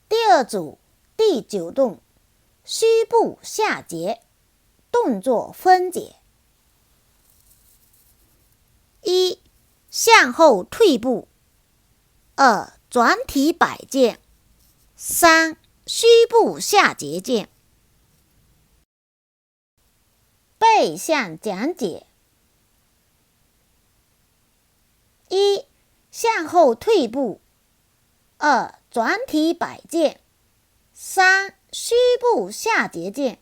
第二组第9动，虚步下节，动作分解。1. 向后退步。2. 转体摆剑。3. 虚步下节剑。背向讲解。1. 向后退步。2. 转体摆剑。3. 虚步下节剑。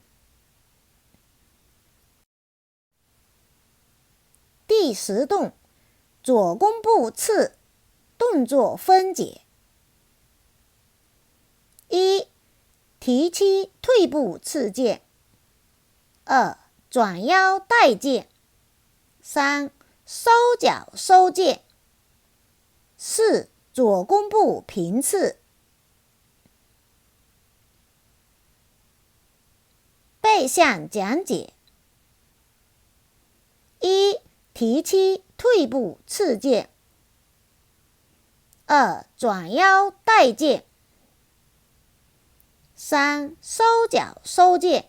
第10动，左弓步刺，动作分解。1. 提膝退步刺剑。2. 转腰带剑。3. 收脚收剑。4. 左弓步平刺。背向讲解。1. 提膝退步刺剑。2. 转腰带剑。3. 收脚收剑。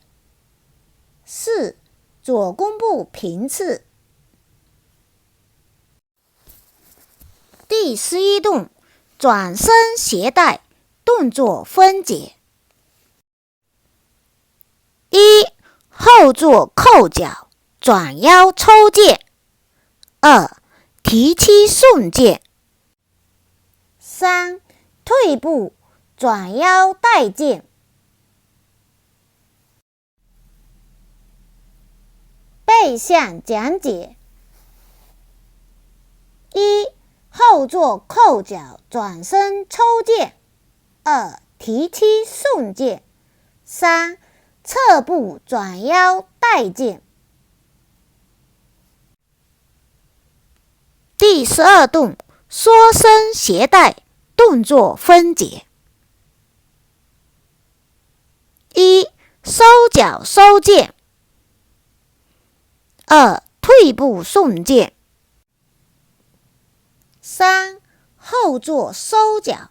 4. 左弓步平刺。第11动，转身携带，动作分解。1. 后坐扣脚，转腰抽剑。2. 提膝送剑。3. 退步，转腰带剑。背向讲解。1. 后坐扣脚，转身抽剑。2. 提膝送剑。3. 侧步转腰带剑。第12动，缩身携带，动作分解。1. 收脚收剑。2. 退步送剑。3. 后坐收脚，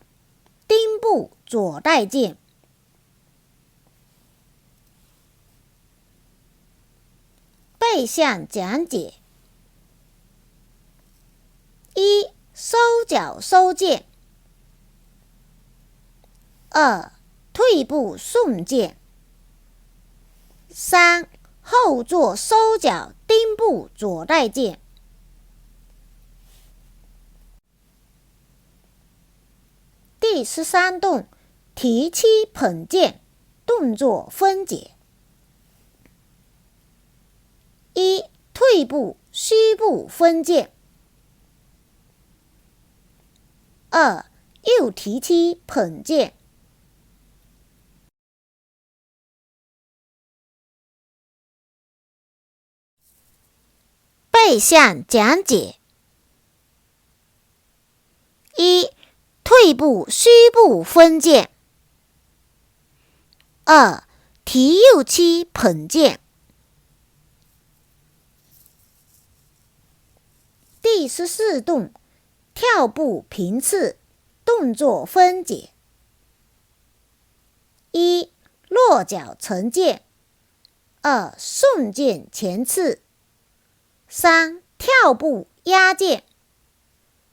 丁步左带剑。背向讲解。1. 收脚收剑。2. 退步送剑。3. 后坐收脚丁步左带剑。第13动，提膝捧剑，动作分解。1. 退步虚步分剑。2. 右提膝捧剑。背向讲解。1. 退步虚步分剑。2. 提右膝捧剑。第14动，跳步平次，动作分解。1. 落脚成剑。2. 送剑前刺。3. 跳步压剑。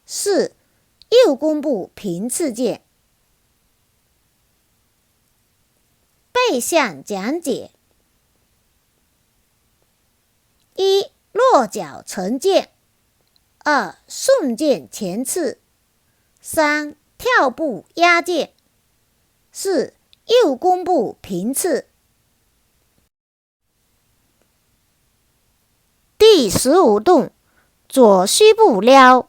4. 右弓步平次剑。背项讲解。1. 落脚成剑。2. 送剑前刺。3. 跳步压剑。4. 右弓步平次。第15动，左虚步撩，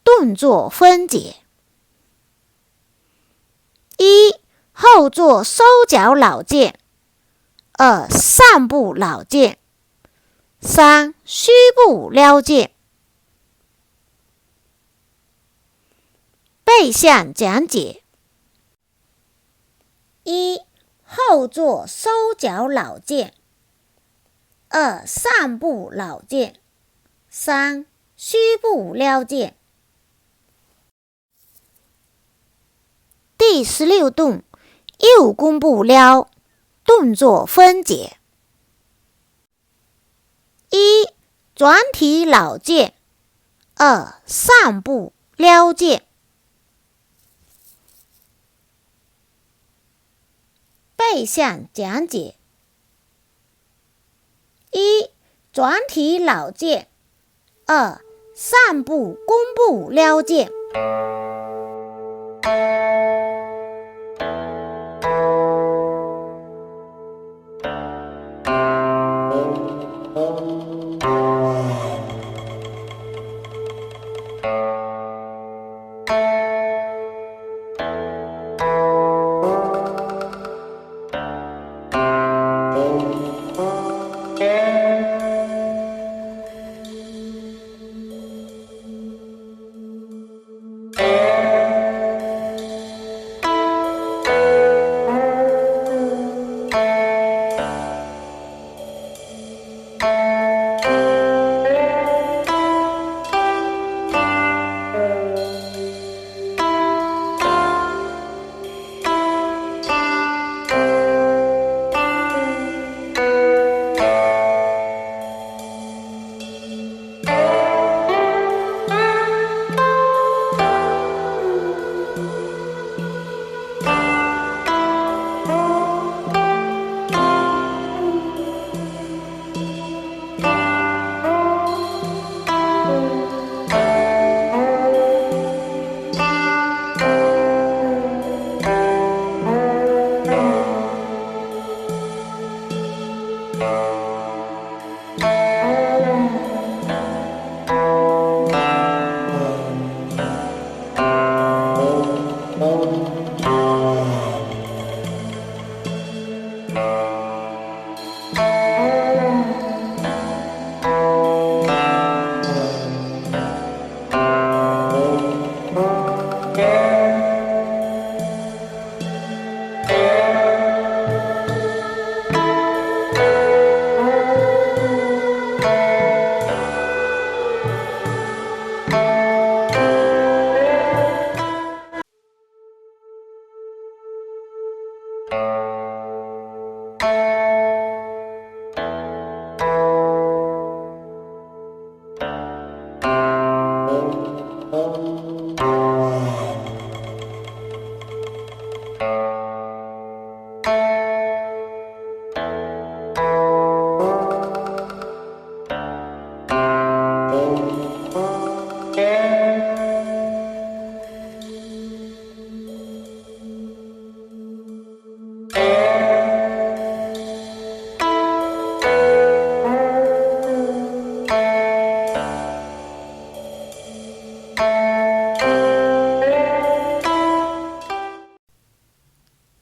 动作分解。1. 后坐收脚老剑。2. 上步老剑。3. 虚步撩剑。背项讲解。1. 后坐收脚老剑。2. 上步老剑。3. 虚步撩剑。第16动，右弓步撩，动作分解。1. 转体老剑。2. 上步撩剑。背项讲解。1. 转体老剑。2. 上步弓步撩剑。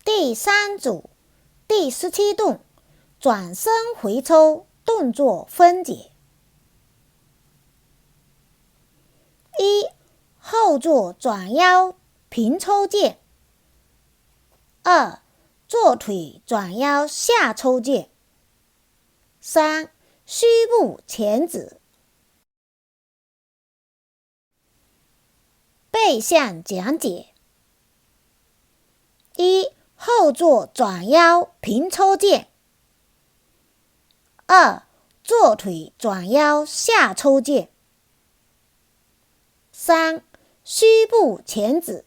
第3组，第17动，转身回抽，动作分解。1. 后坐转腰平抽剑。2. 坐腿转腰下抽剑。3. 虚步前指。背向讲解：一、后座转腰平抽剑；二、坐腿转腰下抽剑；三、虚步前指。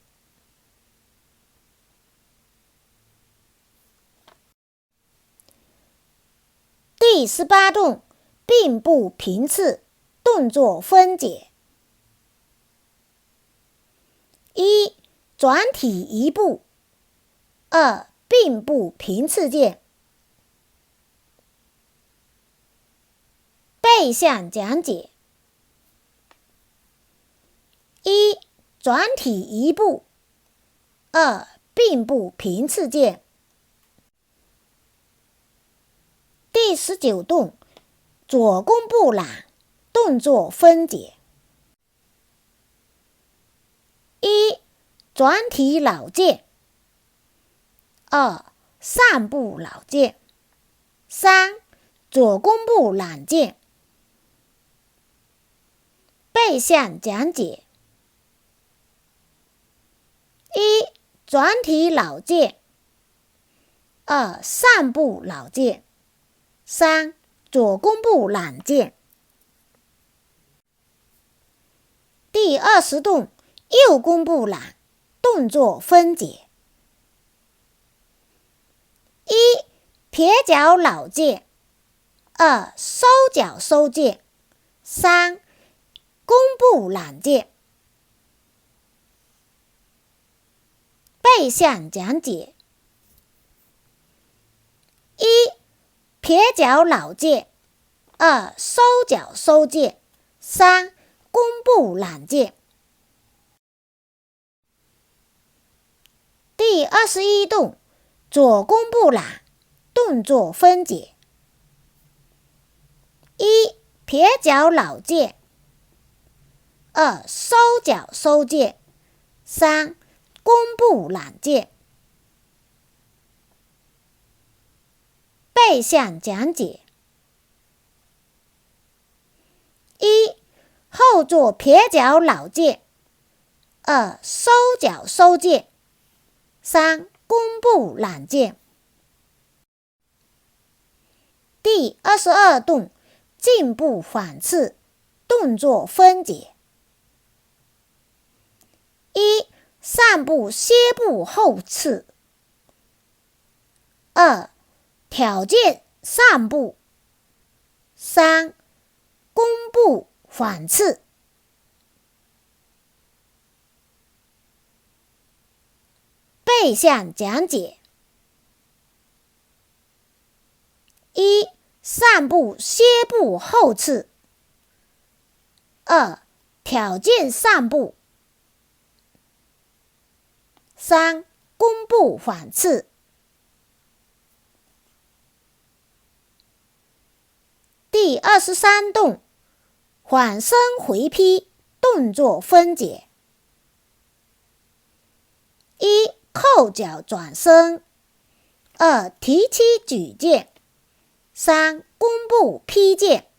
第18动，并步平刺，动作分解：一、转体一步；二、并步平刺剑。背向讲解：一、转体一步；二、并步平刺剑。第19动，左弓步揽，动作分解：一、转体老剑；二、上步老剑；三、左弓步揽剑。背向讲解：一、转体老剑；二、上步老剑；三、左弓步揽剑。第20动，右弓步揽，动作分解：一、撇脚老剑；二、收脚收剑；三、弓步揽剑。背向讲解：一、撇脚老剑；二、收脚收剑；三、弓步揽剑。第21动，左弓步揽，动作分解：一、撇脚老剑；二、收脚收剑；三、弓步揽剑。背向讲解：一、后座撇脚老剑；二、收脚收剑；三、弓步揽剑。第22动，进步反刺，动作分解：一、上步歇步后刺；二、挑剑上步；三、弓步反刺。背向讲解：一、上步歇步后刺；二、挑剑上步；三、弓步反刺。第23动，缓身回劈，动作分解：一、扣脚转身；二、提膝举剑；三、弓步劈剑。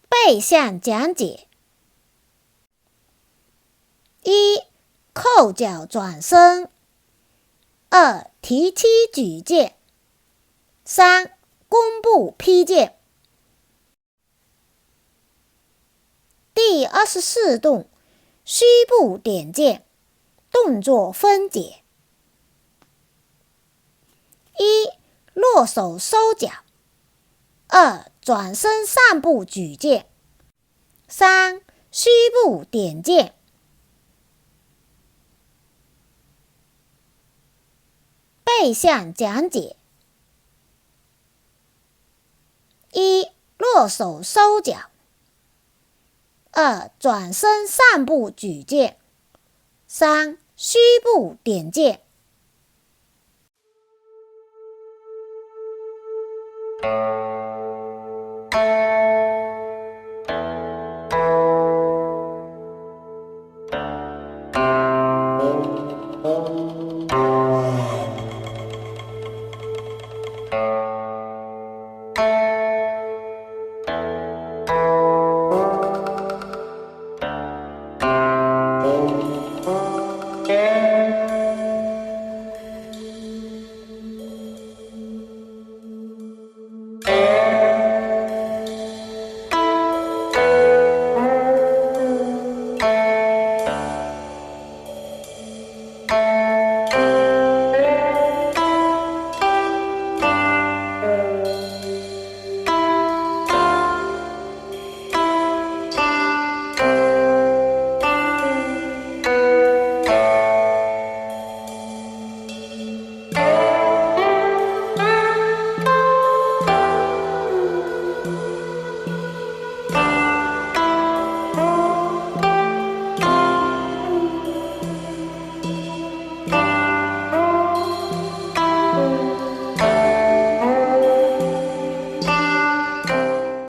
背向讲解：一、扣脚转身；二、提膝举剑；三、弓步劈剑。第24动，虚步点剑，动作分解：一、落手收脚；二、转身上步举剑；三、虚步点剑。背向讲解：一、落手收脚；二、转身上步举剑；三、虚步点剑。